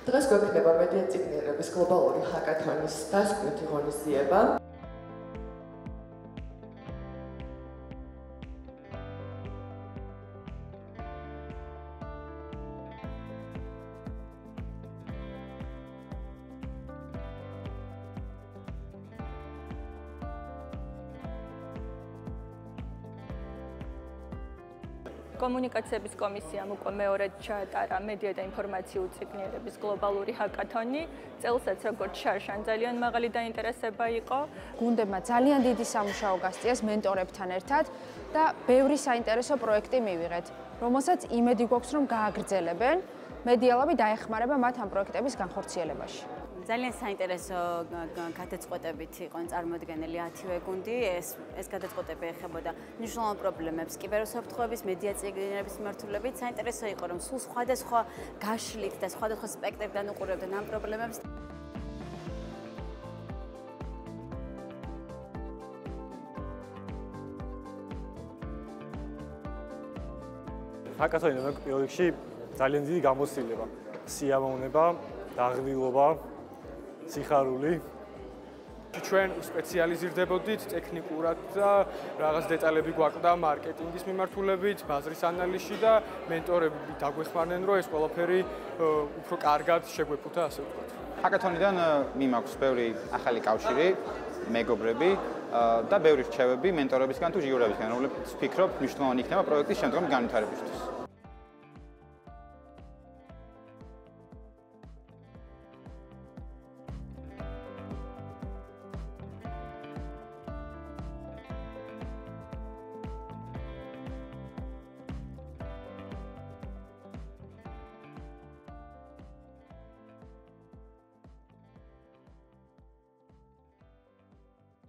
დღეს გვექნება მედია წიგნიერების გლობალური ჰაკათონის დასკვნითი ღონისძიება. კომუნიკაციების კომისიამ უკვე მეორედ ჩაატარა მედია და ინფორმაციულ წიგნიერების გლობალური ჰაკათონი. წელსაც როგორც შარშან ძალიან მაღალი დაინტერესება იყო. გუნდებმა ძალიან დიდი სამუშაო გასწიეს მენტორებთან ერთად და ბევრი საინტერესო პროექტი მივიღეთ, რომელსაც იმედი გვაქვს, რომ გააგრძელებენ. მედიალაბი დაეხმარება მათ ამ პროექტების განხორციელებაში. ძალიან საინტერესო გადაწყვეტებით იყო წარმოდგენილი 10-ვე გუნდი. ეს გადაწყვეტები ეხებოდა მნიშვნელოვან პრობლემებს კიბერუსაფრთხოების, მედია წიგნიერების მიმართულებით. საინტერესო იყო, რომ სულ სხვადასხვა გაშლით და სხვადასხვა სპექტრიდან უყურებდნენ ამ პრობლემებს. ჰაკათონი პირველ რიგში ძალიან დიდი გამოცდილება, სიამოვნება, დაღვილობა, სიხარული. ჩვენ სპეციალიზირდებოდით ტექნიკურად და რაღაც დეტალები გვაქვს მარკეტინგის მიმართულებით, ბაზრის ანალიზში და მენტორები დაგვეხმარნენ, რომ ეს ყველაფერი უფრო კარგად შეგვეფუთა, ასე ვთქვათ. ჰაკათონიდან მიმაქვს ბევრი ახალი კავშირი, მეგობრები და ბევრი რჩევები მენტორებისგან თუ ჟიურებისგან, რომლებიც ვფიქრობ მნიშვნელოვანი იქნება პროექტის შემდგომი განვითარებისთვის.